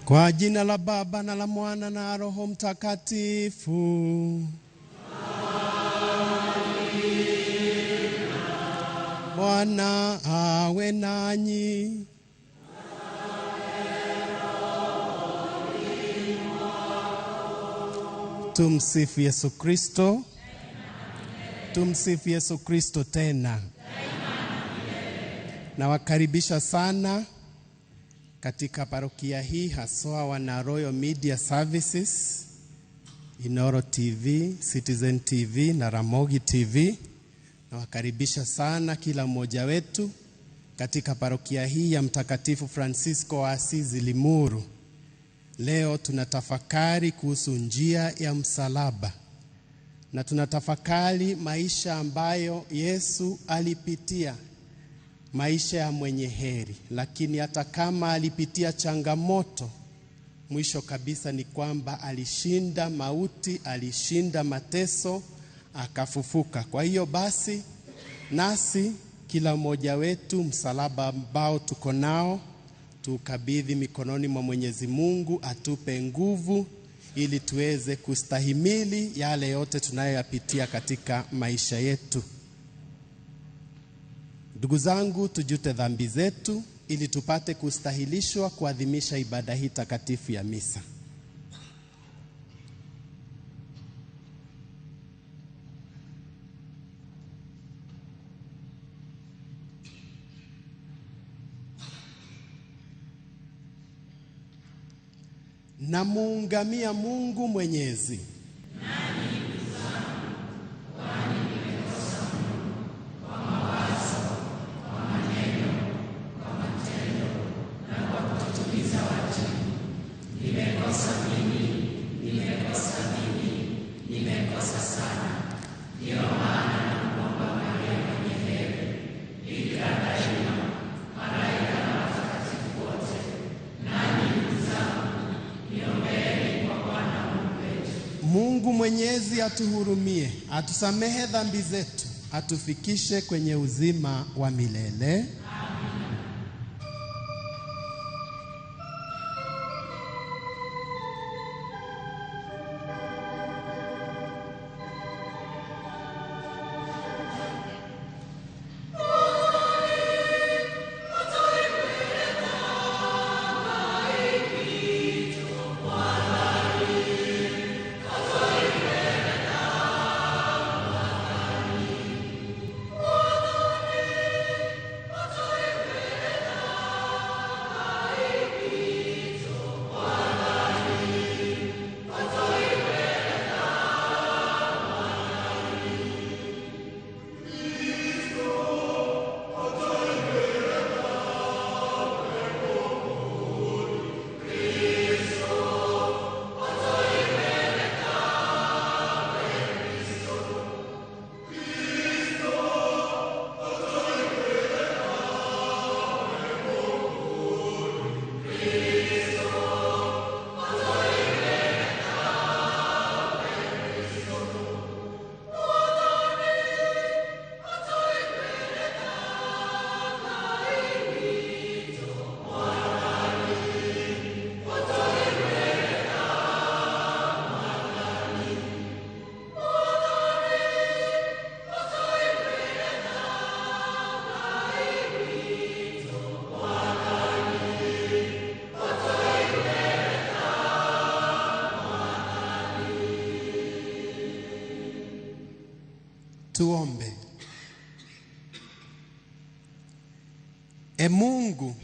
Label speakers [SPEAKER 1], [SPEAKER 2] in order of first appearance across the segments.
[SPEAKER 1] Kwa jina la Baba na la Mwana na Roho Mtakatifu. Bwana awe nanyi. Tumsifu Yesu Kristo. Tumsifu Yesu Kristo tena. Nawakaribisha sana katika parokia hii, haswa wana Royal Media Services, Inoro TV, Citizen TV na Ramogi TV. Nawakaribisha sana kila mmoja wetu katika parokia hii ya Mtakatifu Francisco wa Asizi Limuru. Leo tunatafakari kuhusu njia ya msalaba, na tunatafakari maisha ambayo Yesu alipitia, maisha ya mwenye heri. Lakini hata kama alipitia changamoto, mwisho kabisa ni kwamba alishinda mauti, alishinda mateso, akafufuka. Kwa hiyo basi, nasi kila mmoja wetu msalaba ambao tuko nao tukabidhi mikononi mwa Mwenyezi Mungu, atupe nguvu ili tuweze kustahimili yale yote tunayoyapitia katika maisha yetu. Ndugu zangu, tujute dhambi zetu ili tupate kustahilishwa kuadhimisha ibada hii takatifu ya misa. Namuungamia Mungu Mwenyezi. Mungu Mwenyezi atuhurumie, atusamehe dhambi zetu, atufikishe kwenye uzima wa milele. Amen. Tuombe. Mungu,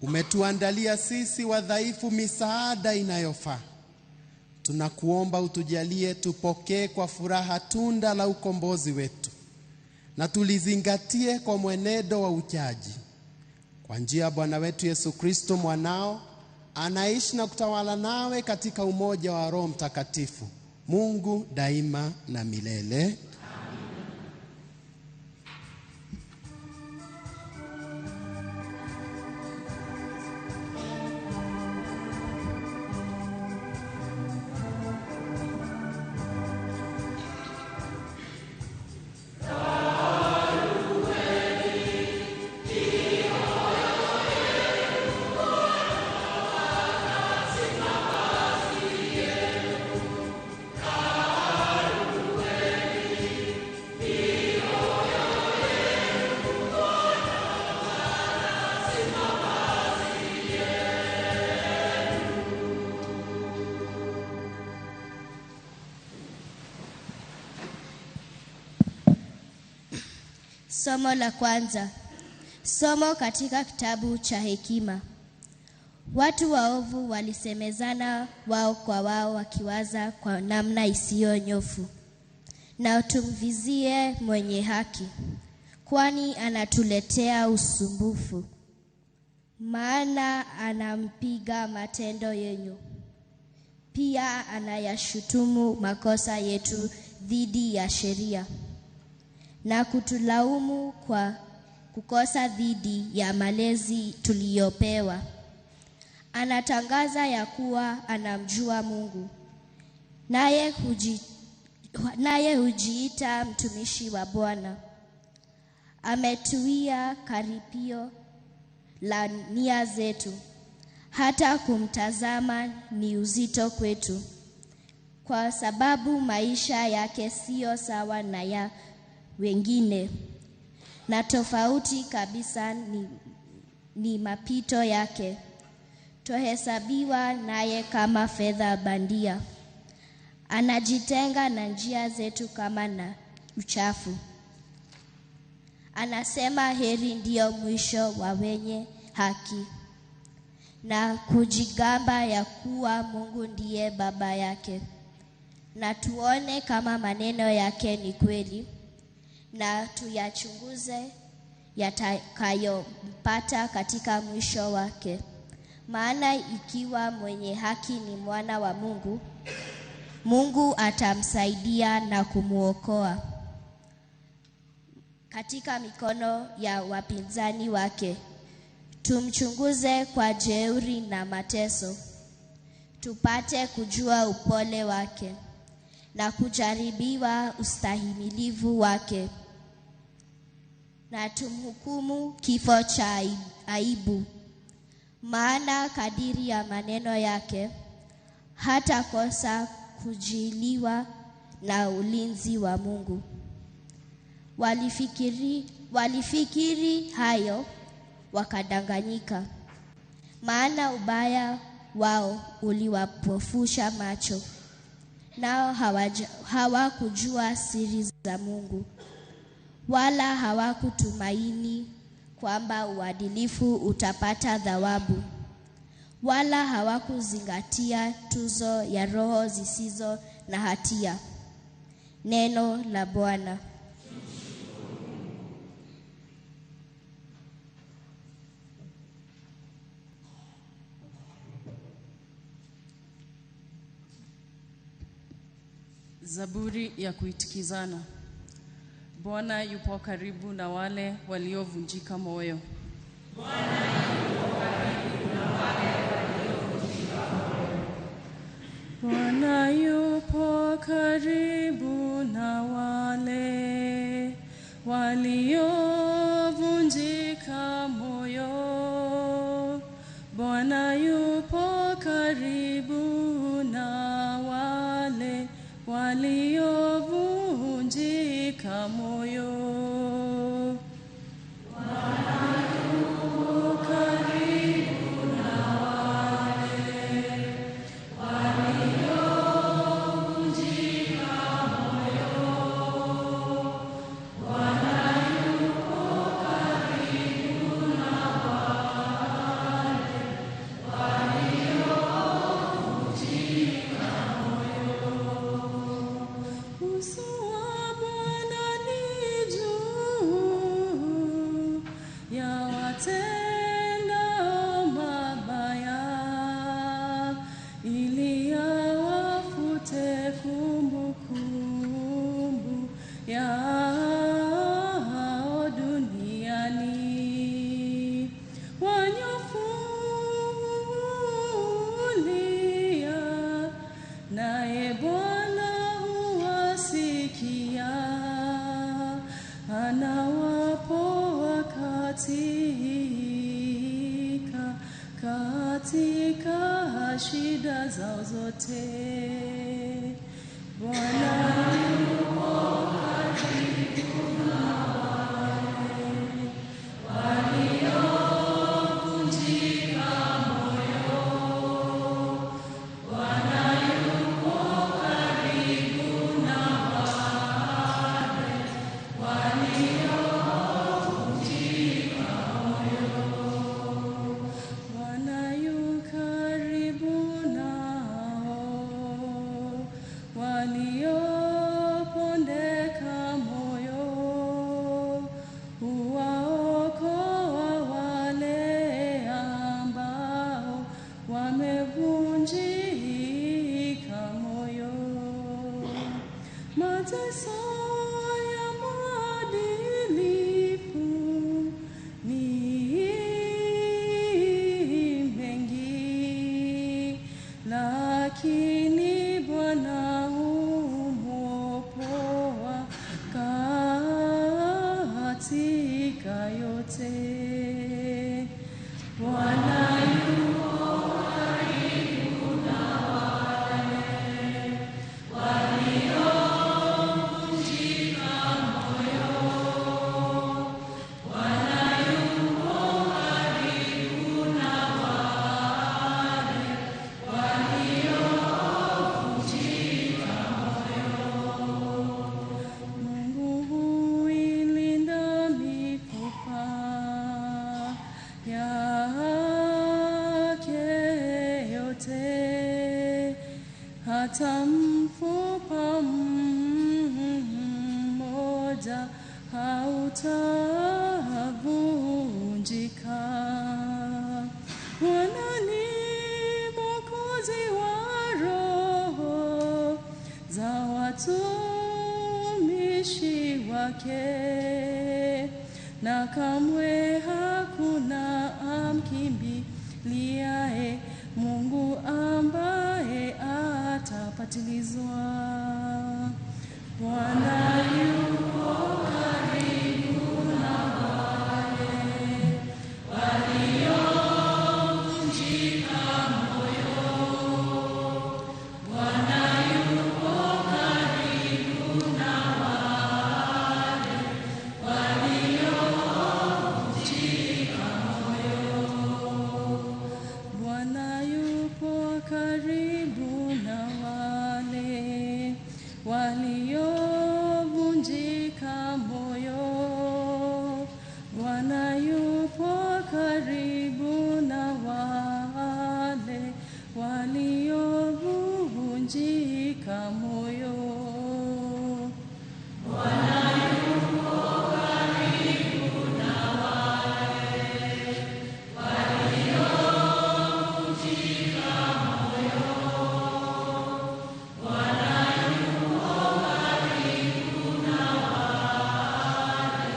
[SPEAKER 1] umetuandalia sisi wadhaifu misaada inayofaa. Tunakuomba utujalie tupokee kwa furaha tunda la ukombozi wetu, na tulizingatie kwa mwenendo wa uchaji. Kwa njia ya Bwana wetu Yesu Kristo mwanao, anaishi na kutawala nawe katika umoja wa Roho Mtakatifu, Mungu daima na milele.
[SPEAKER 2] Somo la kwanza. Somo katika kitabu cha Hekima. Watu waovu walisemezana wao kwa wao wakiwaza kwa namna isiyo nyofu. Na tumvizie mwenye haki, kwani anatuletea usumbufu. Maana anampiga matendo yenu. Pia anayashutumu makosa yetu dhidi ya sheria, na kutulaumu kwa kukosa dhidi ya malezi tuliyopewa. Anatangaza ya kuwa anamjua Mungu, naye hujiita mtumishi wa Bwana. Ametuia karipio la nia zetu, hata kumtazama ni uzito kwetu, kwa sababu maisha yake siyo sawa na ya wengine, na tofauti kabisa ni mapito yake. Tuhesabiwa naye kama fedha bandia. Anajitenga na njia zetu kama na uchafu. Anasema heri ndiyo mwisho wa wenye haki, na kujigamba ya kuwa Mungu ndiye baba yake. Na tuone kama maneno yake ni kweli, na tuyachunguze yatakayompata katika mwisho wake. Maana ikiwa mwenye haki ni mwana wa Mungu, Mungu atamsaidia na kumuokoa katika mikono ya wapinzani wake. Tumchunguze kwa jeuri na mateso, tupate kujua upole wake na kujaribiwa ustahimilivu wake. Na tumhukumu kifo cha aibu, maana kadiri ya maneno yake hatakosa kujiliwa na ulinzi wa Mungu. Walifikiri hayo wakadanganyika, maana ubaya wao uliwapofusha macho, nao hawakujua siri za Mungu, wala hawakutumaini kwamba uadilifu utapata thawabu, wala hawakuzingatia tuzo ya roho zisizo na hatia. Neno la Bwana.
[SPEAKER 3] Zaburi ya kuitikizana. Bwana yupo karibu na wale waliovunjika moyo. Bwana yupo karibu na wale waliovunjika moyo. Bwana yupo karibu na wale waliovunjika moyo. Bwana yupo karibu na wale waliovunjika moyo. Bwana yupo karibu na wale waliovunjika moyo. Bwana yupo karibu na kwa shida zao zote. Bwana yuko karibu na wale waliovunjika moyo. Bwana yuko karibu na wale waliovunjika moyo. Bwana yu karibu nao waliopondeka moyo, huwaokoa wale ambao wamevunjika moyo. Mateso ya mwadilifu ni mengi, lakini Bwana humwokoa katika yote. Bwana yuko karibu na wale waliovunjika moyo. Bwana yuko karibu na wale waliovunjika moyo. Mungu huilinda mifupa yake yote, hata mfupa mmoja hautavunjika. Bwana ni Mwokozi wa roho za watumishi wake, na kamwe hakuna amkimbiliaye Mungu ambaye atapatilizwa. Bwana yuko karibu na wale waliovunjika moyo. Bwana yuko karibu na wale waliovunjika moyo. Bwana yupo karibu na wale waliovunjika moyo. Bwana yupo karibu na wale waliovunjika moyo. Bwana yupo karibu na wale waliovunjika moyo. Bwana yupo karibu na wale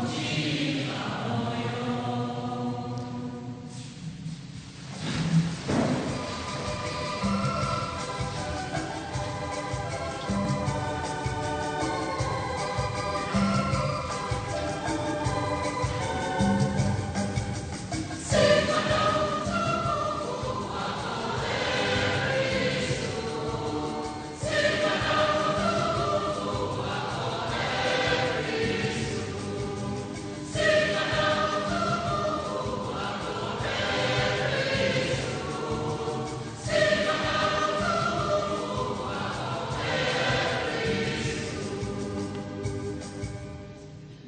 [SPEAKER 3] waliovunjika moyo.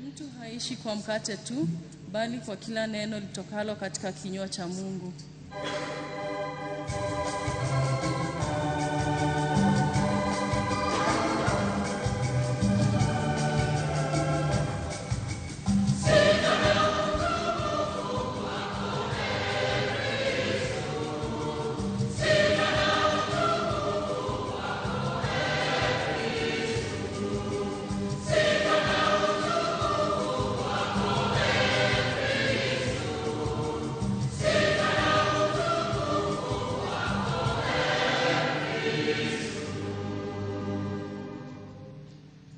[SPEAKER 3] Mtu haishi kwa mkate tu, bali kwa kila neno litokalo katika kinywa cha Mungu.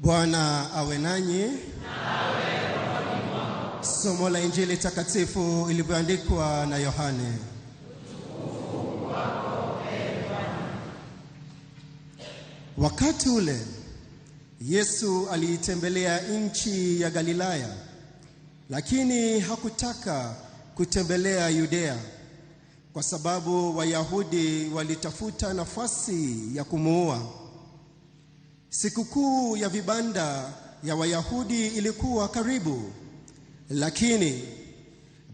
[SPEAKER 4] Bwana awe nanyi. Somo la Injili takatifu ilivyoandikwa na Yohane. Wakati ule Yesu aliitembelea nchi ya Galilaya, lakini hakutaka kutembelea Yudea kwa sababu Wayahudi walitafuta nafasi ya kumuua. Sikukuu ya vibanda ya Wayahudi ilikuwa karibu, lakini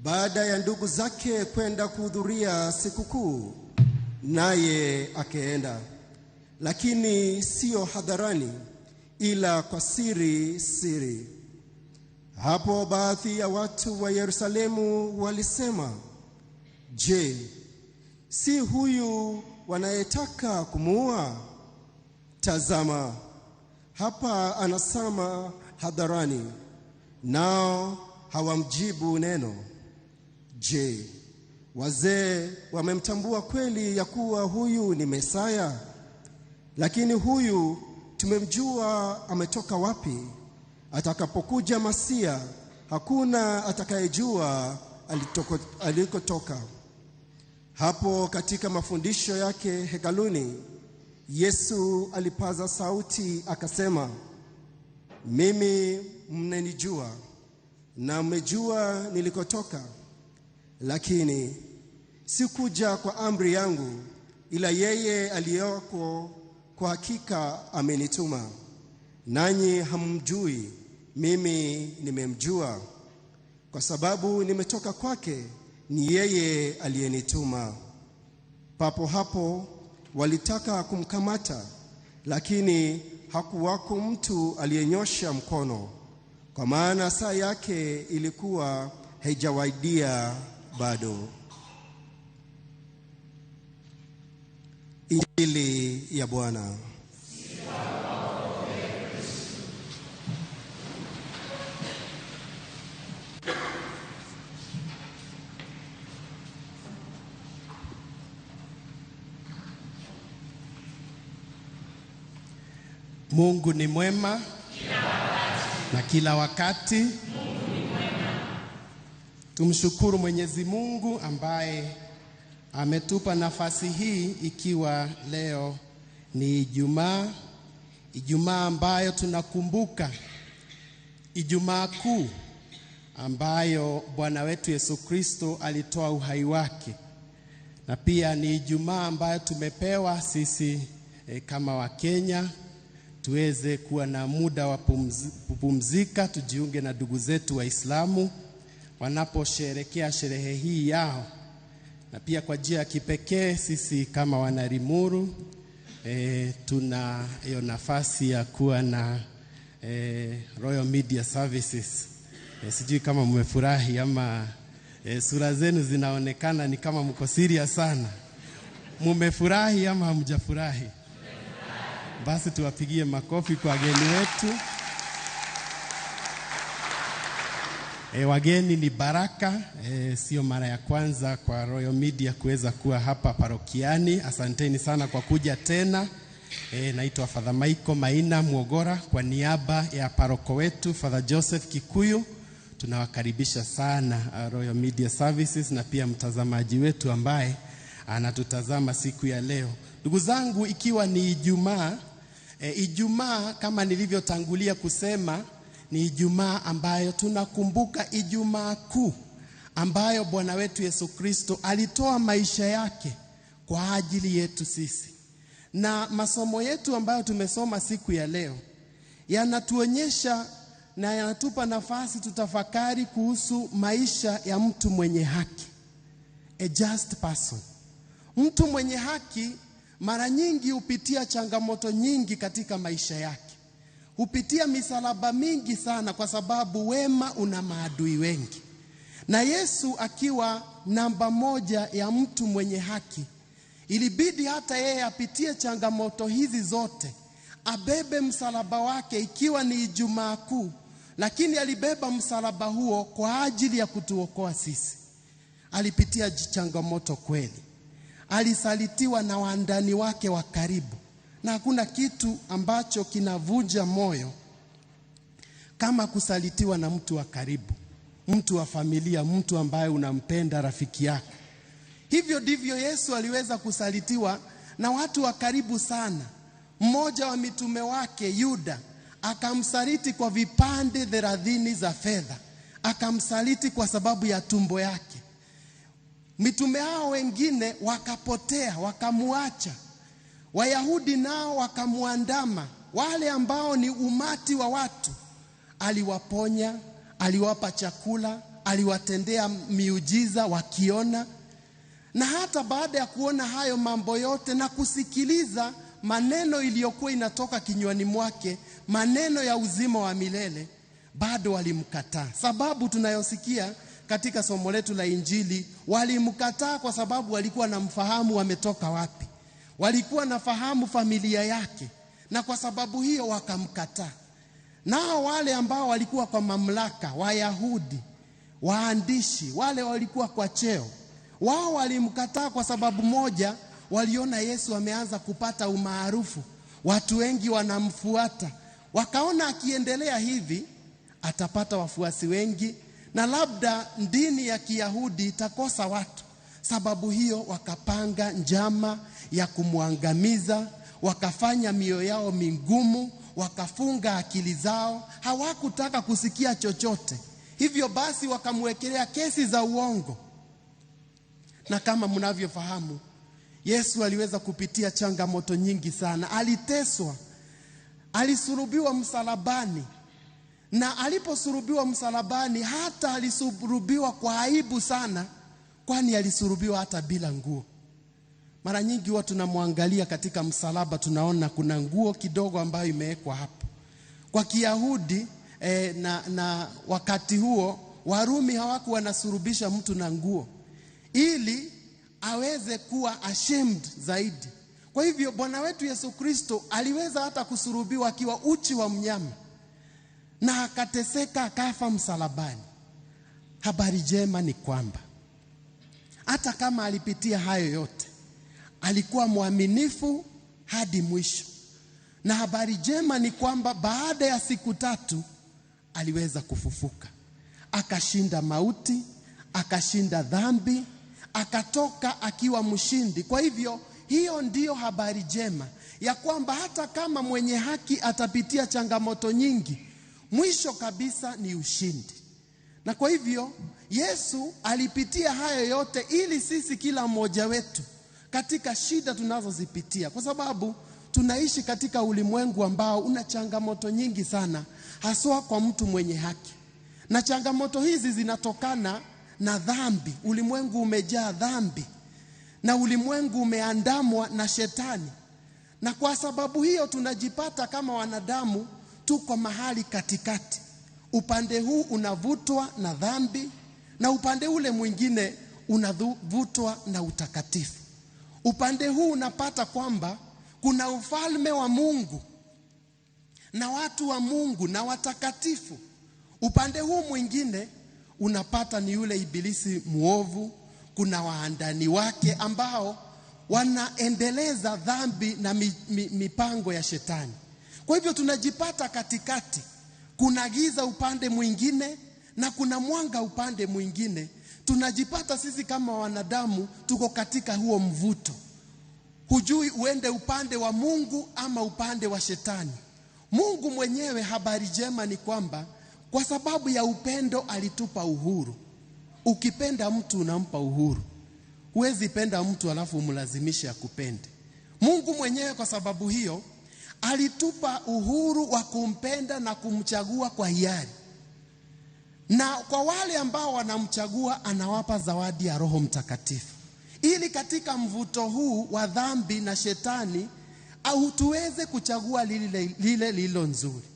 [SPEAKER 4] baada ya ndugu zake kwenda kuhudhuria sikukuu, naye akaenda, lakini sio hadharani, ila kwa siri. Hapo baadhi ya watu wa Yerusalemu walisema, "Je, si huyu wanayetaka kumuua? Tazama, hapa anasema hadharani, nao hawamjibu neno. Je, wazee wamemtambua kweli ya kuwa huyu ni Mesaya? Lakini huyu tumemjua ametoka wapi. Atakapokuja Masia, hakuna atakayejua alikotoka." Hapo katika mafundisho yake hekaluni, Yesu alipaza sauti akasema, "Mimi mnanijua na mmejua nilikotoka, lakini sikuja kwa amri yangu, ila yeye aliyoko kwa hakika amenituma. Nanyi hamjui, mimi nimemjua, kwa sababu nimetoka kwake, ni yeye aliyenituma." Papo hapo walitaka kumkamata, lakini hakuwako mtu aliyenyosha mkono, kwa maana saa yake ilikuwa haijawadia bado. Injili ya Bwana.
[SPEAKER 1] Mungu ni mwema na kila wakati. Tumshukuru Mwenyezi Mungu ambaye ametupa nafasi hii, ikiwa leo ni Ijumaa ambayo tunakumbuka Ijumaa Kuu ambayo Bwana wetu Yesu Kristo alitoa uhai wake, na pia ni Ijumaa ambayo tumepewa sisi kama Wakenya tuweze kuwa na muda wa kupumzika, tujiunge na ndugu zetu Waislamu wanaposherehekea sherehe hii yao. Na pia kwa njia ya kipekee sisi kama wanarimuru tuna hiyo nafasi ya kuwa na Royal Media Services. Sijui kama mmefurahi ama sura zenu zinaonekana ni kama mko serious sana. Mmefurahi ama hamjafurahi? Basi tuwapigie makofi kwa wageni wetu. Wageni ni baraka. Sio mara ya kwanza kwa Royal Media kuweza kuwa hapa parokiani. Asanteni sana kwa kuja tena. Naitwa Father Michael Maina Mwogora, kwa niaba ya paroko wetu Father Joseph Kikuyu. Tunawakaribisha sana Royal Media Services na pia mtazamaji wetu ambaye anatutazama siku ya leo. Ndugu zangu, ikiwa ni Ijumaa, Ijumaa kama nilivyotangulia kusema ni Ijumaa ambayo tunakumbuka Ijumaa Kuu ambayo Bwana wetu Yesu Kristo alitoa maisha yake kwa ajili yetu sisi. Na masomo yetu ambayo tumesoma siku ya leo yanatuonyesha na yanatupa nafasi tutafakari kuhusu maisha ya mtu mwenye haki, a just person. Mtu mwenye haki mara nyingi hupitia changamoto nyingi katika maisha yake, hupitia misalaba mingi sana, kwa sababu wema una maadui wengi. Na Yesu akiwa namba moja ya mtu mwenye haki, ilibidi hata yeye apitie changamoto hizi zote, abebe msalaba wake ikiwa ni Ijumaa Kuu, lakini alibeba msalaba huo kwa ajili ya kutuokoa sisi. Alipitia changamoto kweli. Alisalitiwa na wandani wake wa karibu, na hakuna kitu ambacho kinavunja moyo kama kusalitiwa na mtu wa karibu, mtu wa familia, mtu ambaye unampenda, rafiki yako. Hivyo ndivyo Yesu aliweza kusalitiwa na watu wa karibu sana, mmoja wa mitume wake Yuda akamsaliti kwa vipande 30 za fedha. Akamsaliti kwa sababu ya tumbo yake. Mitume hao wengine wakapotea, wakamuacha. Wayahudi nao wakamuandama. Wale ambao ni umati wa watu aliwaponya, aliwapa chakula, aliwatendea miujiza wakiona. Na hata baada ya kuona hayo mambo yote na kusikiliza maneno iliyokuwa inatoka kinywani mwake, maneno ya uzima wa milele, bado walimkataa. Sababu tunayosikia katika somo letu la Injili, walimkataa kwa sababu walikuwa na mfahamu wametoka wapi. Walikuwa na fahamu familia yake, na kwa sababu hiyo wakamkataa. Nao wale ambao walikuwa kwa mamlaka, Wayahudi, waandishi, wale walikuwa kwa cheo, wao walimkataa kwa sababu moja, waliona Yesu ameanza kupata umaarufu. Watu wengi wanamfuata. Wakaona akiendelea hivi atapata wafuasi wengi na labda dini ya Kiyahudi itakosa watu. Sababu hiyo wakapanga njama ya kumwangamiza, wakafanya mioyo yao migumu, wakafunga akili zao, hawakutaka kusikia chochote. Hivyo basi wakamwekelea kesi za uongo. Na kama mnavyofahamu, Yesu aliweza kupitia changamoto nyingi sana. Aliteswa, alisulubiwa msalabani. Na aliposulubiwa msalabani, hata alisulubiwa kwa aibu sana, kwani alisulubiwa hata bila nguo. Mara nyingi huwa tunamwangalia katika msalaba, tunaona kuna nguo kidogo ambayo imewekwa hapo. Kwa Kiyahudi na wakati huo Warumi hawakuwa wanasulubisha mtu na nguo, ili aweze kuwa ashamed zaidi. Kwa hivyo Bwana wetu Yesu Kristo aliweza hata kusulubiwa akiwa uchi wa mnyama, na akateseka, akafa msalabani. Habari njema ni kwamba hata kama alipitia hayo yote, alikuwa mwaminifu hadi mwisho. Na habari njema ni kwamba baada ya siku 3 aliweza kufufuka. Akashinda mauti, akashinda dhambi, akatoka akiwa mshindi. Kwa hivyo hiyo ndiyo habari njema ya kwamba hata kama mwenye haki atapitia changamoto nyingi, mwisho kabisa ni ushindi. Na kwa hivyo Yesu alipitia hayo yote ili sisi kila mmoja wetu katika shida tunazozipitia, kwa sababu tunaishi katika ulimwengu ambao una changamoto nyingi sana, haswa kwa mtu mwenye haki. Na changamoto hizi zinatokana na dhambi. Ulimwengu umejaa dhambi, na ulimwengu umeandamwa na shetani. Na kwa sababu hiyo tunajipata kama wanadamu tuko mahali katikati. Upande huu unavutwa na dhambi, na upande ule mwingine unavutwa na utakatifu. Upande huu unapata kwamba kuna ufalme wa Mungu na watu wa Mungu na watakatifu. Upande huu mwingine unapata ni yule ibilisi muovu, kuna waandani wake ambao wanaendeleza dhambi na mipango ya shetani. Kwa hivyo tunajipata katikati. Kuna giza upande mwingine na kuna mwanga upande mwingine. Tunajipata sisi kama wanadamu tuko katika huo mvuto. Hujui uende upande wa Mungu ama upande wa shetani. Mungu mwenyewe, habari njema ni kwamba kwa sababu ya upendo alitupa uhuru. Ukipenda mtu unampa uhuru. Huwezi penda mtu alafu umlazimishe akupende. Mungu mwenyewe kwa sababu hiyo alitupa uhuru wa kumpenda na kumchagua kwa hiari. Na kwa wale ambao wanamchagua anawapa zawadi ya Roho Mtakatifu, ili katika mvuto huu wa dhambi na shetani au tuweze kuchagua lile lilo nzuri.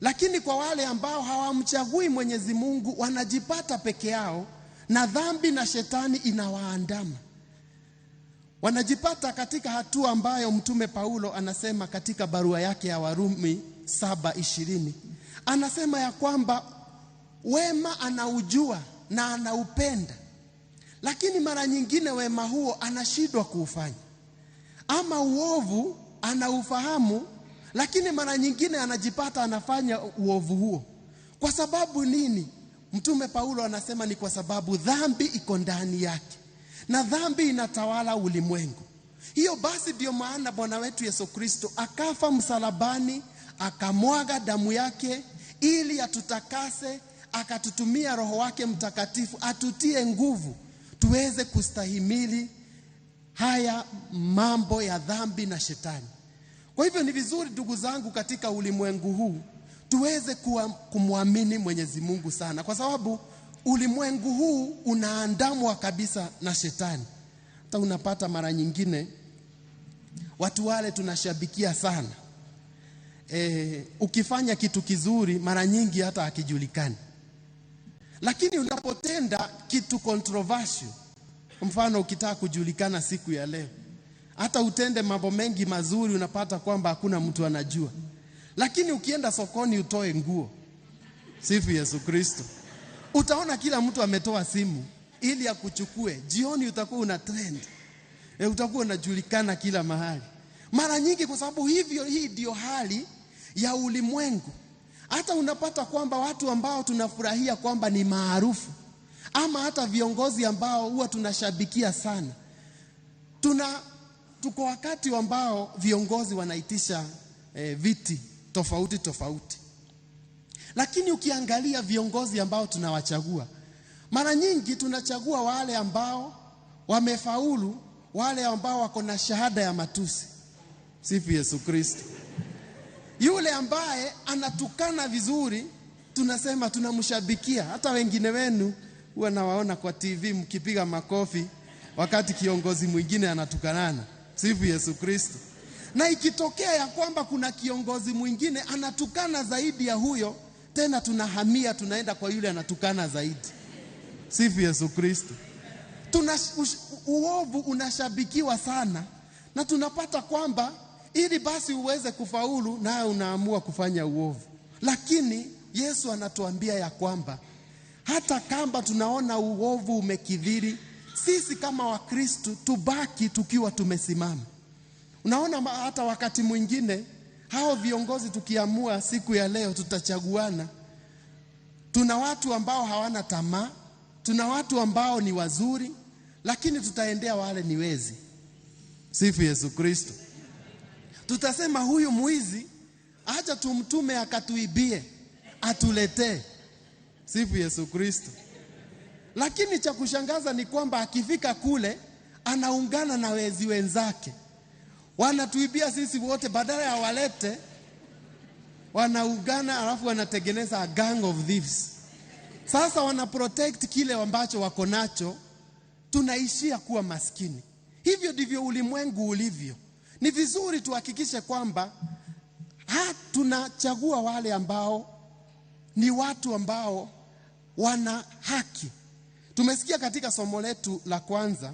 [SPEAKER 1] Lakini kwa wale ambao hawamchagui Mwenyezi Mungu, wanajipata peke yao na dhambi na shetani inawaandama. Wanajipata katika hatua ambayo Mtume Paulo anasema katika barua yake ya Warumi 7:20. Anasema ya kwamba wema anaujua na anaupenda, lakini mara nyingine wema huo anashindwa kuufanya. Ama uovu anaufahamu, lakini mara nyingine anajipata anafanya uovu huo. Kwa sababu nini? Mtume Paulo anasema ni kwa sababu dhambi iko ndani yake. Na dhambi inatawala ulimwengu. Hiyo basi ndio maana Bwana wetu Yesu Kristo akafa msalabani, akamwaga damu yake ili atutakase, akatutumia Roho wake Mtakatifu atutie nguvu tuweze kustahimili haya mambo ya dhambi na shetani. Kwa hivyo ni vizuri ndugu zangu, katika ulimwengu huu tuweze kumwamini Mwenyezi Mungu sana, kwa sababu ulimwengu huu unaandamwa kabisa na shetani. Hata unapata mara nyingine watu wale tunashabikia sana, ukifanya kitu kizuri mara nyingi hata hakijulikani, lakini unapotenda kitu controversial, mfano ukitaka kujulikana siku ya leo, hata utende mambo mengi mazuri, unapata kwamba hakuna mtu anajua. Lakini ukienda sokoni utoe nguo, sifu Yesu Kristo, utaona kila mtu ametoa simu ili akuchukue. Jioni utakuwa una trend, utakuwa unajulikana kila mahali. Mara nyingi kwa sababu hii ndio hali ya ulimwengu. Hata unapata kwamba watu ambao tunafurahia kwamba ni maarufu, ama hata viongozi ambao huwa tunashabikia sana, tuko wakati ambao viongozi wanaitisha viti tofauti tofauti. Lakini ukiangalia viongozi ambao tunawachagua, mara nyingi tunachagua wale ambao wamefaulu, wale ambao wako na shahada ya matusi. Sifu Yesu Kristo. Yule ambaye anatukana vizuri tunasema tunamshabikia. Hata wengine wenu huwa nawaona kwa TV mkipiga makofi wakati kiongozi mwingine anatukanana. Sifu Yesu Kristo. Na ikitokea ya kwamba kuna kiongozi mwingine anatukana zaidi ya huyo, tena tunahamia, tunaenda kwa yule anatukana zaidi. Sifu Yesu Kristo. Uovu unashabikiwa sana, na tunapata kwamba ili basi uweze kufaulu, naye unaamua kufanya uovu. Lakini Yesu anatuambia ya kwamba hata kama tunaona uovu umekithiri, sisi kama Wakristo tubaki tukiwa tumesimama. Unaona, hata wakati mwingine hao viongozi tukiamua siku ya leo tutachaguana, tuna watu ambao hawana tamaa, tuna watu ambao ni wazuri, lakini tutaendea wale ni wezi. Sifu Yesu Kristo. Tutasema huyu mwizi, acha tumtume akatuibie, atuletee. Sifu Yesu Kristo. Lakini cha kushangaza ni kwamba akifika kule anaungana na wezi wenzake, wanatuibia sisi wote, badala ya walete wanaungana, alafu wanatengeneza a gang of thieves. Sasa wana protect kile ambacho wako nacho, tunaishia kuwa maskini. Hivyo ndivyo ulimwengu ulivyo. Ni vizuri tuhakikishe kwamba tunachagua wale ambao ni watu ambao wana haki. Tumesikia katika somo letu la kwanza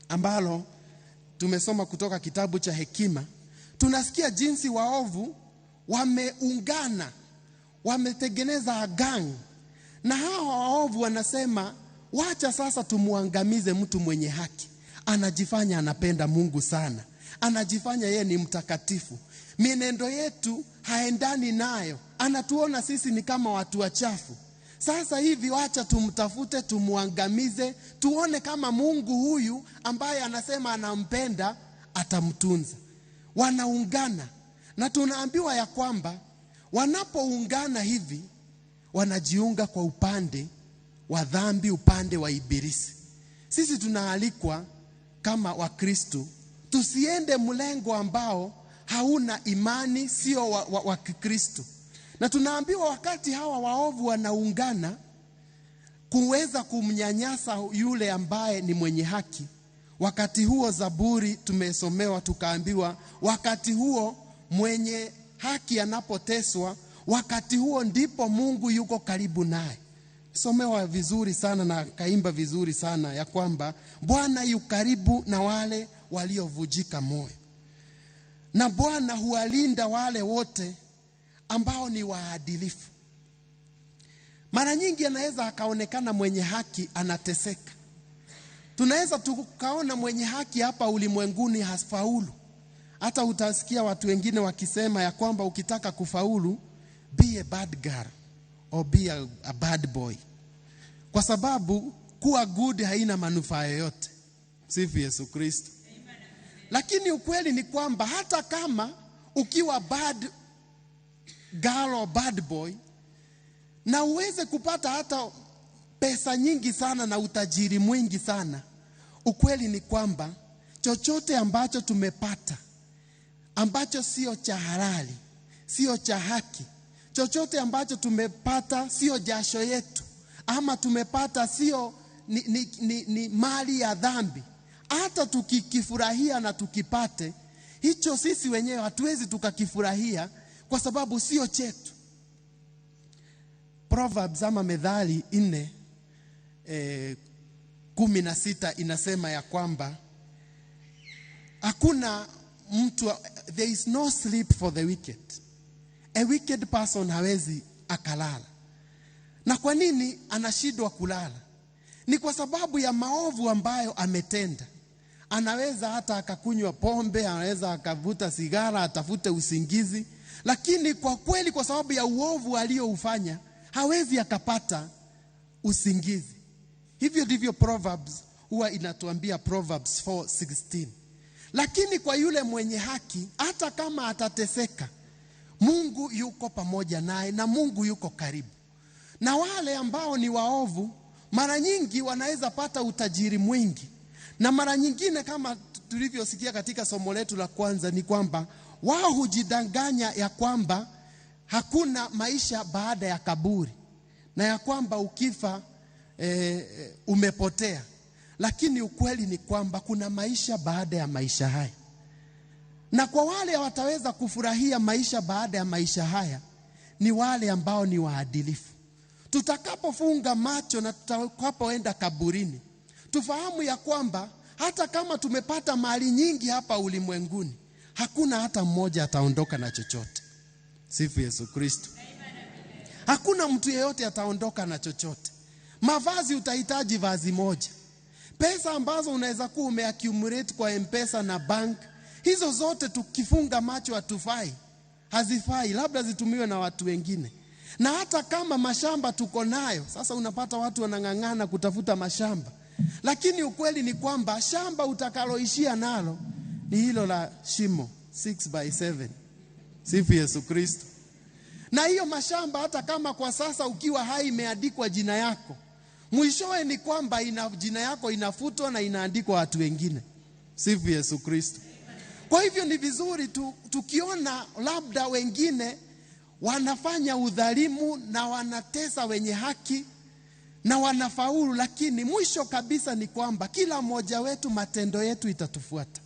[SPEAKER 1] ambalo tumesoma kutoka kitabu cha Hekima, tunasikia jinsi waovu wameungana, wametengeneza gang. Na hao waovu wanasema, wacha sasa tumuangamize mtu mwenye haki. Anajifanya anapenda Mungu sana, anajifanya yeye ni mtakatifu, mienendo yetu haendani nayo, anatuona sisi ni kama watu wachafu. Sasa hivi wacha tumtafute, tumuangamize, tuone kama Mungu huyu ambaye anasema anampenda atamtunza. Wanaungana, na tunaambiwa ya kwamba wanapoungana hivi wanajiunga kwa upande wa dhambi, upande wa ibilisi. Sisi tunaalikwa kama Wakristo tusiende mlengo ambao hauna imani, sio wa Kikristo. Na tunaambiwa wakati hawa waovu wanaungana kuweza kumnyanyasa yule ambaye ni mwenye haki, wakati huo Zaburi tumesomewa tukaambiwa, wakati huo mwenye haki anapoteswa, wakati huo ndipo Mungu yuko karibu naye. Somewa vizuri sana na kaimba vizuri sana ya kwamba Bwana yu karibu na wale waliovujika moyo, na Bwana huwalinda wale wote ambao ni waadilifu. Mara nyingi anaweza akaonekana mwenye haki anateseka. Tunaweza tukaona mwenye haki hapa ulimwenguni hafaulu. Hata utasikia watu wengine wakisema ya kwamba ukitaka kufaulu, be a bad girl or be a bad boy, kwa sababu kuwa good haina manufaa yoyote. Sifu Yesu Kristo. Lakini ukweli ni kwamba hata kama ukiwa bad girl or bad boy na uweze kupata hata pesa nyingi sana na utajiri mwingi sana, ukweli ni kwamba chochote ambacho tumepata ambacho sio cha halali, sio cha haki, chochote ambacho tumepata sio jasho yetu, ama tumepata sio ni mali ya dhambi, hata tukikifurahia na tukipate, hicho sisi wenyewe hatuwezi tukakifurahia kwa sababu sio chetu. Proverbs ama Methali 4:16 inasema ya kwamba hakuna mtu, there is no sleep for the wicked. A wicked person hawezi akalala. Na kwa nini anashindwa kulala? Ni kwa sababu ya maovu ambayo ametenda. Anaweza hata akakunywa pombe, anaweza akavuta sigara, atafute usingizi, lakini kwa kweli kwa sababu ya uovu alioufanya hawezi akapata usingizi. Hivyo ndivyo Proverbs huwa inatuambia, Proverbs 4:16. Lakini kwa yule mwenye haki, hata kama atateseka, Mungu yuko pamoja naye na Mungu yuko karibu. Na wale ambao ni waovu mara nyingi wanaweza pata utajiri mwingi, na mara nyingine kama tulivyosikia katika somo letu la kwanza ni kwamba wao hujidanganya ya kwamba hakuna maisha baada ya kaburi na ya kwamba ukifa umepotea. Lakini ukweli ni kwamba kuna maisha baada ya maisha haya. Na kwa wale wataweza kufurahia maisha baada ya maisha haya ni wale ambao ni waadilifu. Tutakapofunga macho na tutakapoenda kaburini, tufahamu ya kwamba hata kama tumepata mali nyingi hapa ulimwenguni, hakuna hata mmoja ataondoka na chochote. Sifu Yesu Kristo. Hakuna mtu yeyote ataondoka na chochote. Mavazi utahitaji vazi moja. Pesa ambazo unaweza kuwa umeaccumulate kwa M-Pesa na bank, hizo zote tukifunga macho hatufai. Hazifai, labda zitumiwe na watu wengine. Na hata kama mashamba tuko nayo, sasa unapata watu wanang'ang'ana kutafuta mashamba. Lakini ukweli ni kwamba shamba utakaloishia nalo ni hilo la shimo 6x7. Sifu Yesu Kristo. Na hiyo mashamba hata kama kwa sasa ukiwa hai imeandikwa jina yako, mwishowe ni kwamba jina yako inafutwa na inaandikwa watu wengine. Sifu Yesu Kristo. Kwa hivyo ni vizuri tukiona labda wengine wanafanya udhalimu na wanatesa wenye haki na wanafaulu, lakini mwisho kabisa ni kwamba kila mmoja wetu matendo yetu itatufuata.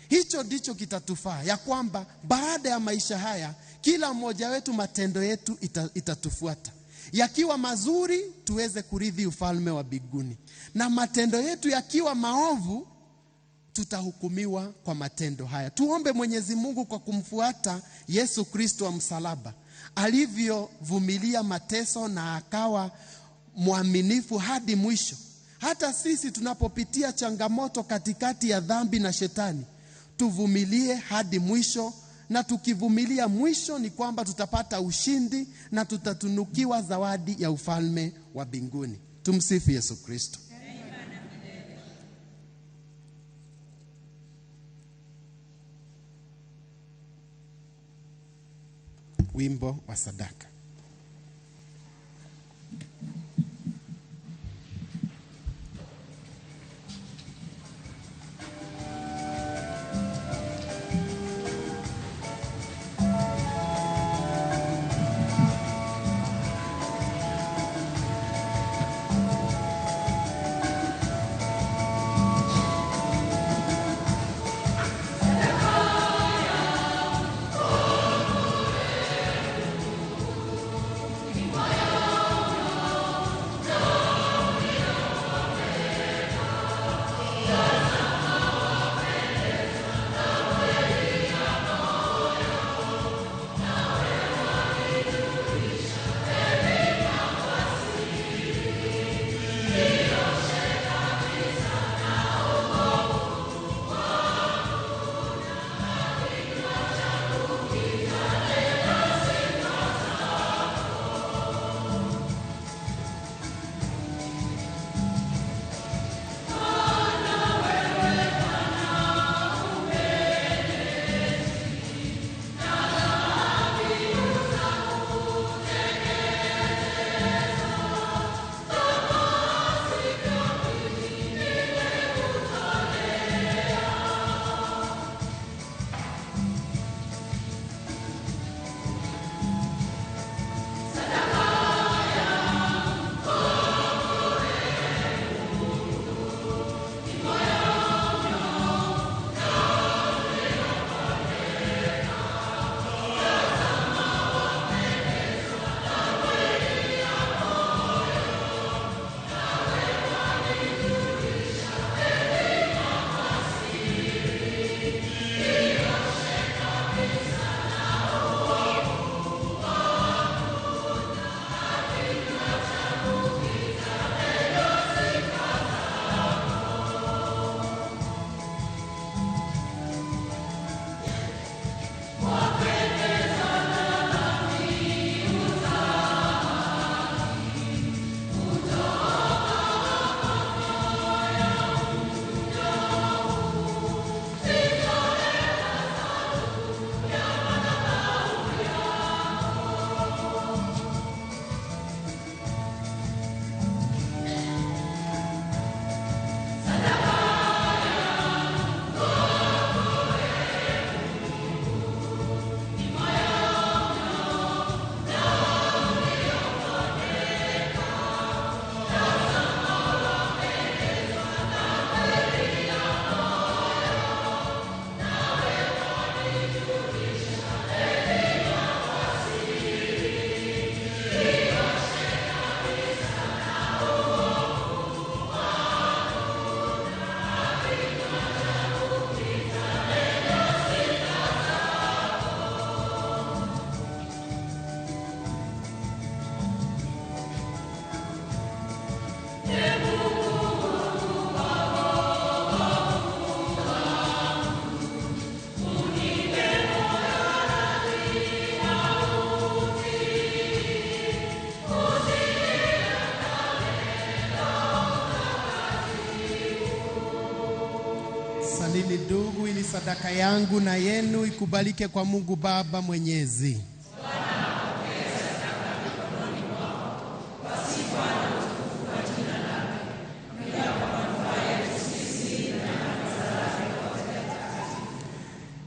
[SPEAKER 1] Hicho ndicho kitatufaa, ya kwamba baada ya maisha haya kila mmoja wetu matendo yetu itatufuata. Yakiwa mazuri tuweze kurithi ufalme wa mbinguni, na matendo yetu yakiwa maovu tutahukumiwa kwa matendo haya. Tuombe Mwenyezi Mungu kwa kumfuata Yesu Kristo wa msalaba, alivyovumilia mateso na akawa mwaminifu hadi mwisho. Hata sisi tunapopitia changamoto katikati ya dhambi na shetani, tuvumilie hadi mwisho, na tukivumilia mwisho ni kwamba tutapata ushindi na tutatunukiwa zawadi ya ufalme wa mbinguni. Tumsifu Yesu Kristo. Wimbo wa sadaka. ndugu, ili sadaka yangu na yenu ikubalike kwa Mungu Baba Mwenyezi.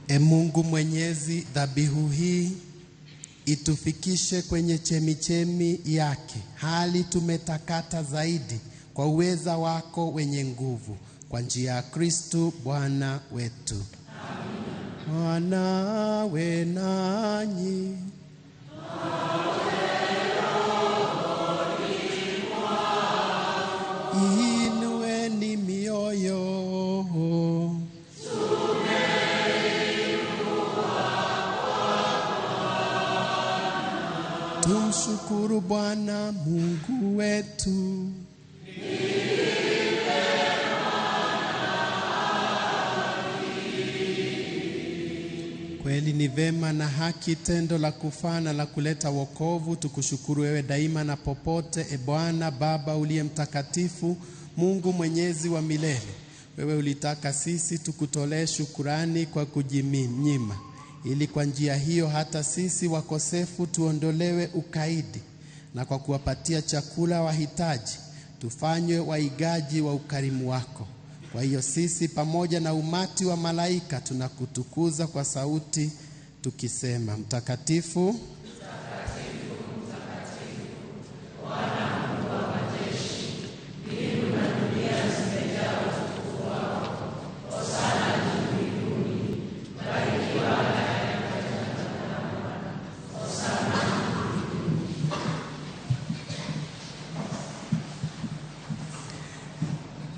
[SPEAKER 1] E Mungu Mwenyezi, dhabihu hii itufikishe kwenye chemichemi yake, hali tumetakata zaidi kwa uweza wako wenye nguvu, kwa njia ya Kristo Bwana wetu. Bwana we nanyi. Inueni mioyo. Tumshukuru Bwana Mungu wetu. Kweli ni vema na haki, tendo la kufana la kuleta wokovu. Tukushukuru wewe daima na popote, e Bwana Baba uliye mtakatifu, Mungu mwenyezi wa milele. Wewe ulitaka sisi tukutolee shukurani kwa kujinyima, ili kwa njia hiyo hata sisi wakosefu tuondolewe ukaidi, na kwa kuwapatia chakula wahitaji tufanywe waigaji wa ukarimu wako. Kwa hiyo sisi pamoja na umati wa malaika tunakutukuza kwa sauti tukisema: mtakatifu, mtakatifu, mtakatifu, Bwana Mungu wa majeshi, mbingu na dunia zimejaa utukufu wako. Hosana juu mbinguni, barikiwa anayekuja kwa Bwana. Hosana.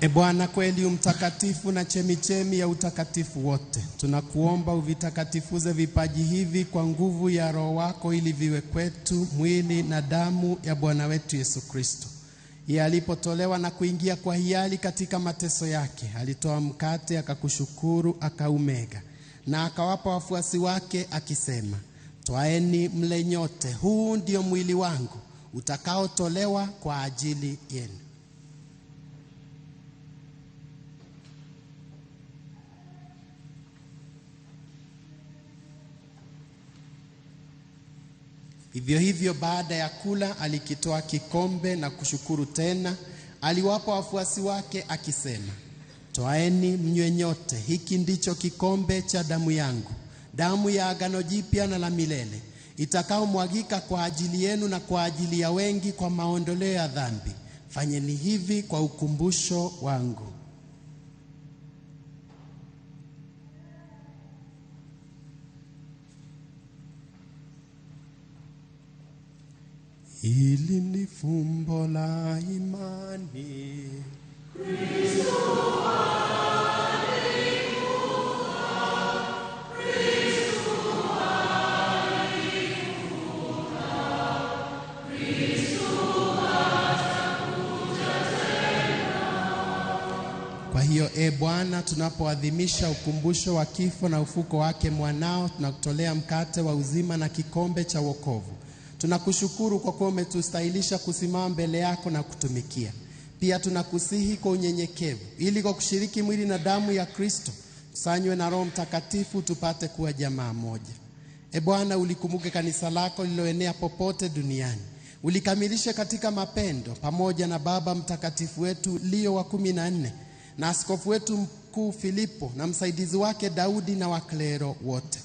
[SPEAKER 1] E Bwana, kweli umtakatifu na chemichemi ya utakatifu wote, tunakuomba uvitakatifuze vipaji hivi kwa nguvu ya Roho wako, ili viwe kwetu mwili na damu ya Bwana wetu Yesu Kristo. Yeye alipotolewa na kuingia kwa hiari katika mateso yake, alitoa mkate, akakushukuru, akaumega, na akawapa wafuasi wake akisema: twaeni mle nyote, huu ndio mwili wangu utakaotolewa kwa ajili yenu. Hivyo hivyo baada ya kula alikitoa kikombe na kushukuru tena, aliwapa wafuasi wake akisema: twaeni mnywe nyote, hiki ndicho kikombe cha damu yangu, damu ya agano jipya na la milele, itakaomwagika kwa ajili yenu na kwa ajili ya wengi kwa maondoleo ya dhambi. Fanyeni hivi kwa ukumbusho wangu. Hili ni fumbo la imani. Kristo alifufuka, Kristo alifufuka, Kristo atakuja tena. Kwa hiyo e Bwana, tunapoadhimisha ukumbusho wa kifo na ufuko wake mwanao, tunakutolea mkate wa uzima na kikombe cha wokovu. Tunakushukuru kwa kuwa umetustahilisha kusimama mbele yako na kutumikia. Pia tunakusihi kwa unyenyekevu, ili kwa kushiriki mwili na damu ya Kristo kusanywe na Roho Mtakatifu tupate kuwa jamaa moja. E Bwana, ulikumbuke kanisa lako liloenea popote duniani. Ulikamilishe katika mapendo, pamoja na Baba Mtakatifu wetu Leo wa 14 na askofu wetu mkuu Filipo na msaidizi wake Daudi na waklero wote.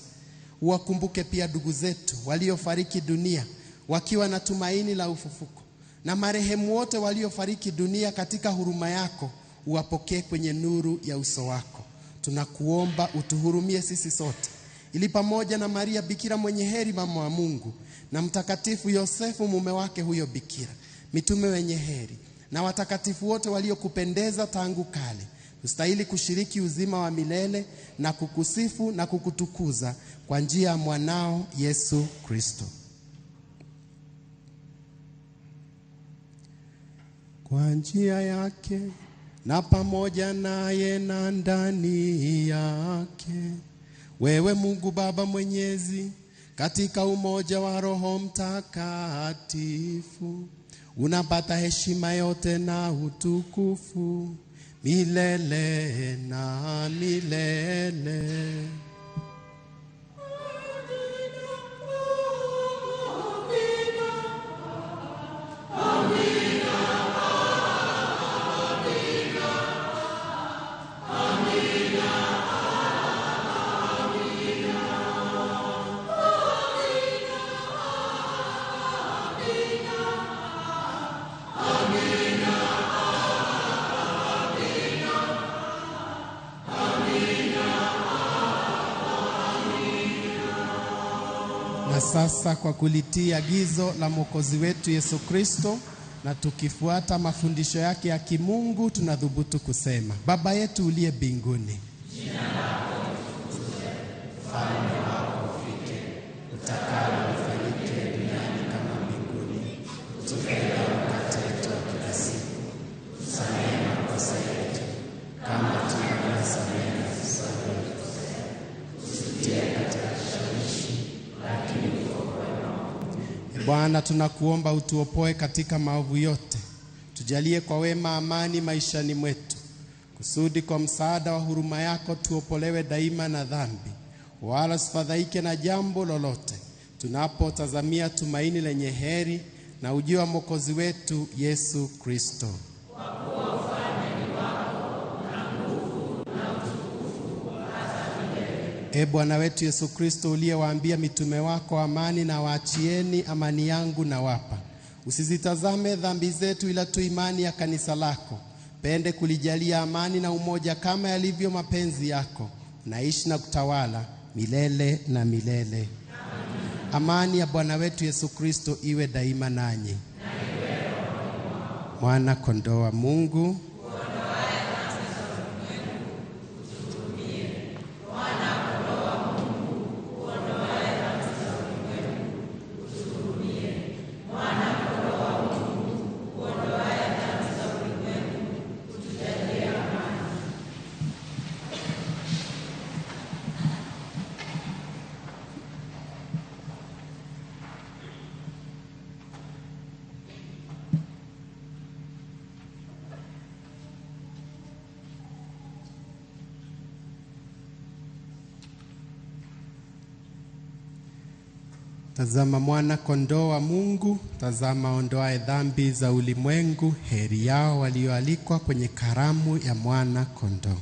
[SPEAKER 1] Uwakumbuke pia ndugu zetu waliofariki dunia wakiwa na tumaini la ufufuko, na marehemu wote waliofariki dunia katika huruma yako uwapokee kwenye nuru ya uso wako. Tunakuomba utuhurumie sisi sote, ili pamoja na Maria Bikira mwenye heri mama wa Mungu, na mtakatifu Yosefu mume wake huyo bikira, mitume wenye heri na watakatifu wote waliokupendeza tangu kale, ustahili kushiriki uzima wa milele na kukusifu na kukutukuza kwa njia ya mwanao Yesu Kristo. Kwa njia yake na pamoja naye na ndani yake, wewe Mungu Baba Mwenyezi, katika umoja wa Roho Mtakatifu, unapata heshima yote na utukufu milele na milele. Na sasa kwa kulitii agizo la Mwokozi wetu Yesu Kristo na tukifuata mafundisho yake ya kimungu, tunadhubutu kusema: Baba yetu uliye mbinguni, jina lako litukuzwe, ufalme wako ufike, utakalo lifanyike duniani kama mbinguni. Utupe leo mkate wetu wa kila siku, tusamehe makosa yetu kama tunavyosamehe waliotukosea, usitie katika kishawishi, lakini Bwana, tunakuomba utuopoe katika maovu yote, tujalie kwa wema amani maishani mwetu, kusudi kwa msaada wa huruma yako tuopolewe daima na dhambi, wala sifadhaike na jambo lolote, tunapotazamia tumaini lenye heri na ujio wa Mwokozi wetu Yesu Kristo. E Bwana wetu Yesu Kristo, uliyewaambia mitume wako, amani na waachieni, amani yangu na wapa, usizitazame dhambi zetu ila tu imani ya kanisa lako. Pende kulijalia amani na umoja kama yalivyo mapenzi yako, naishi na kutawala milele na milele. Amen. Amani ya Bwana wetu Yesu Kristo iwe daima nanyi. Mwana kondoo wa Mungu, tazama mwana kondoo wa Mungu, tazama ondoaye dhambi za ulimwengu. Heri yao walioalikwa kwenye karamu ya mwana kondoo.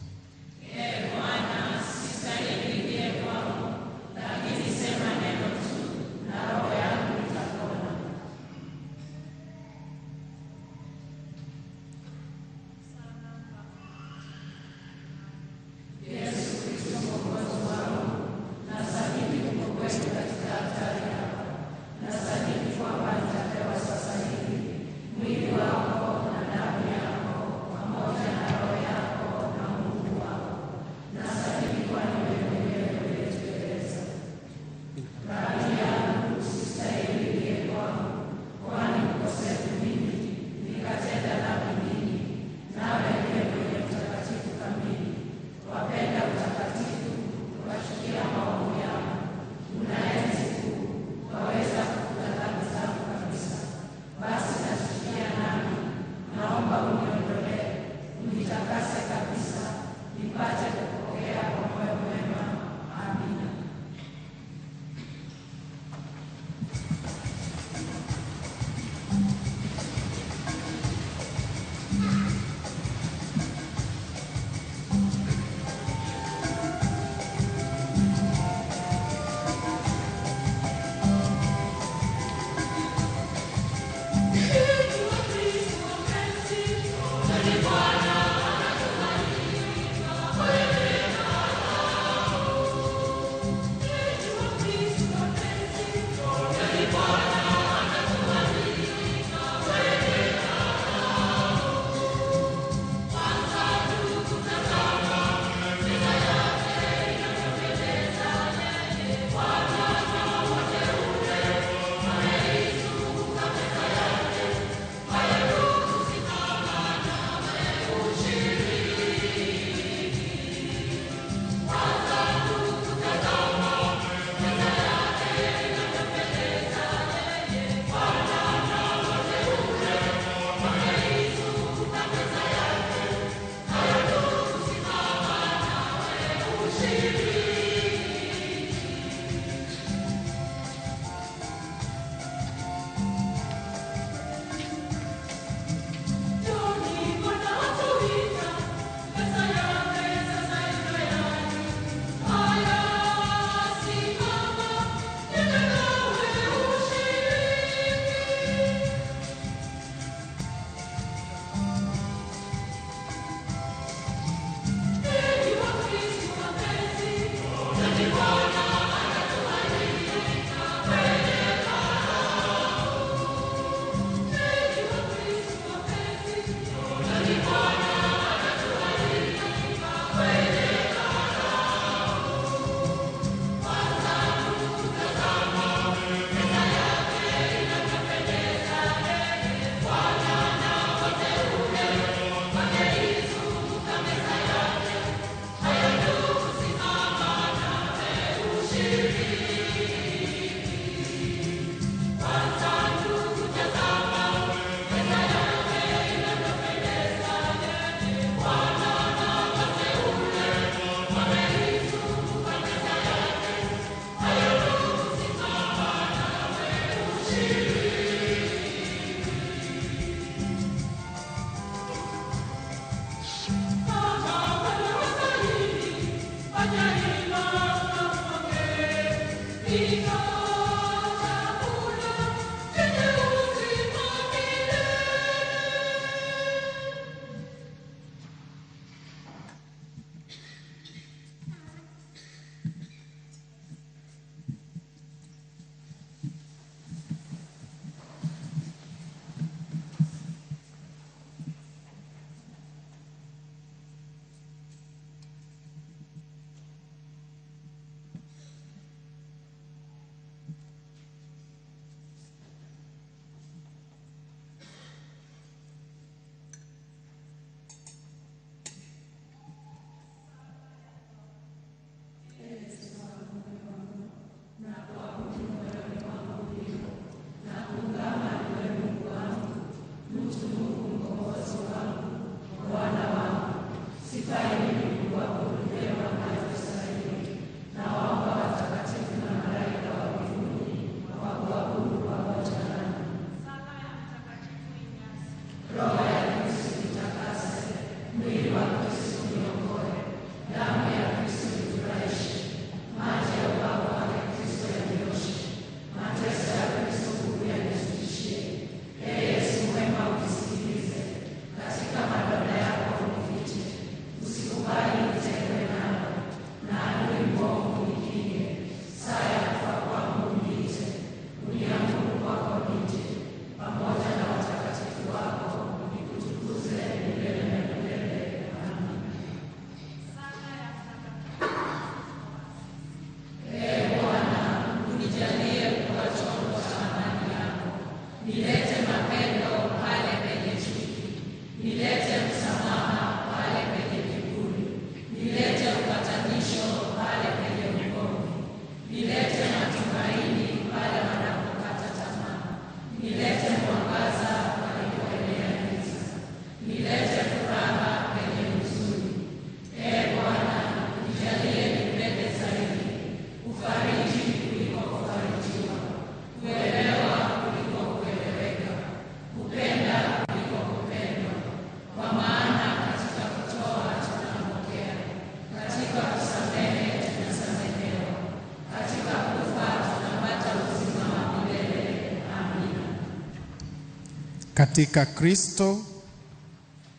[SPEAKER 1] Katika Kristo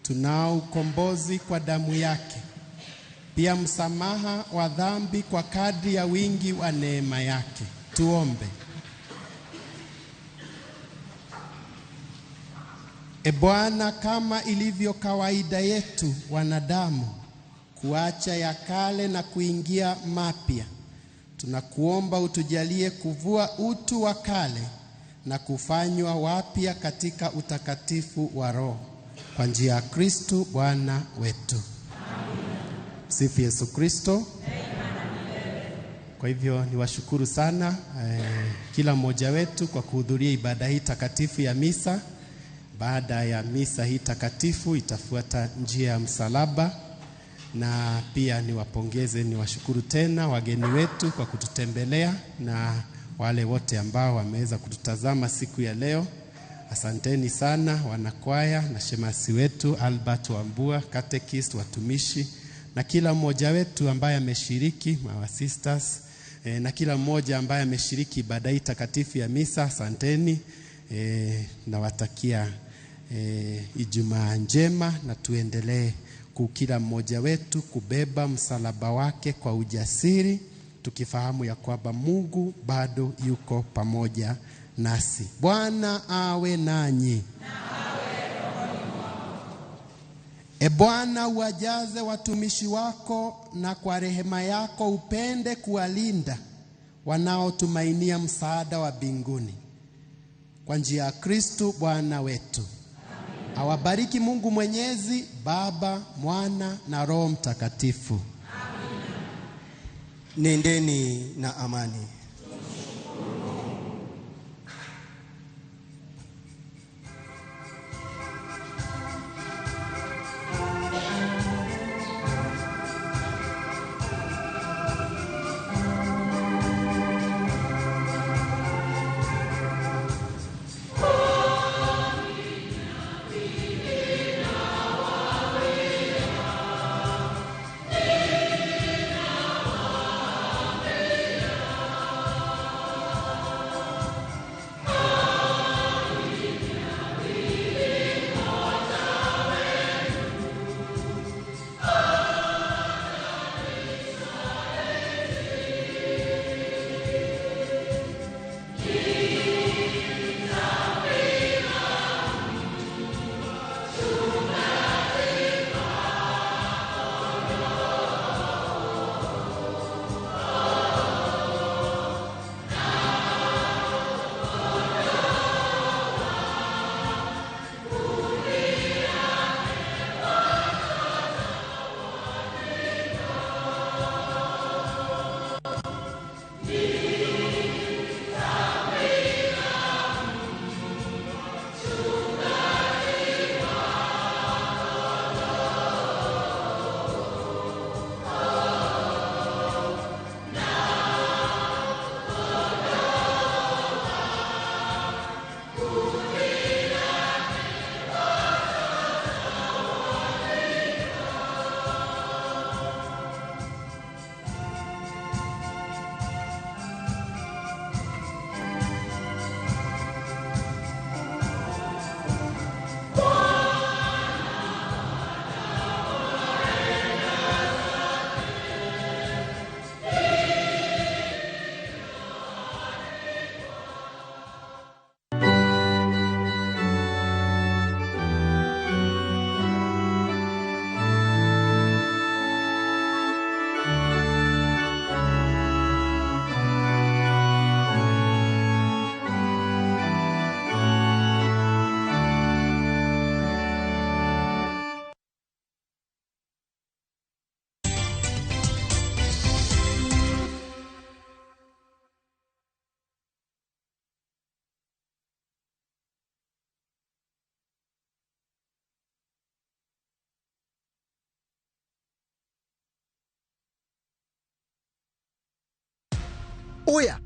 [SPEAKER 1] tunao ukombozi kwa damu yake, pia msamaha wa dhambi kwa kadri ya wingi wa neema yake. Tuombe. E Bwana, kama ilivyo kawaida yetu wanadamu kuacha ya kale na kuingia mapya, tunakuomba utujalie kuvua utu wa kale na kufanywa wapya katika utakatifu wa Roho, kwa njia ya Kristo Bwana wetu. Sifu Yesu Kristo. Kwa hivyo niwashukuru sana kila mmoja wetu kwa kuhudhuria ibada hii takatifu ya misa. Baada ya misa hii takatifu itafuata njia ya msalaba, na pia niwapongeze, niwashukuru tena wageni wetu kwa kututembelea na wale wote ambao wameweza kututazama siku ya leo. Asanteni sana wanakwaya na shemasi wetu Albert Wambua, catechist, watumishi na kila mmoja wetu ambaye ameshiriki, our sisters, na kila mmoja ambaye ameshiriki ibada hii takatifu ya misa. Asanteni, nawatakia Ijumaa njema, na tuendelee kila mmoja wetu kubeba msalaba wake kwa ujasiri, tukifahamu ya kwamba Mungu bado yuko pamoja nasi. Bwana awe nanyi. E Bwana, uwajaze watumishi wako na kwa rehema yako upende kuwalinda wanaotumainia msaada wa mbinguni, kwa njia ya Kristo Bwana wetu. Amen. Awabariki Mungu Mwenyezi, Baba, Mwana na Roho Mtakatifu.
[SPEAKER 4] Amen. Nendeni na amani. Oya.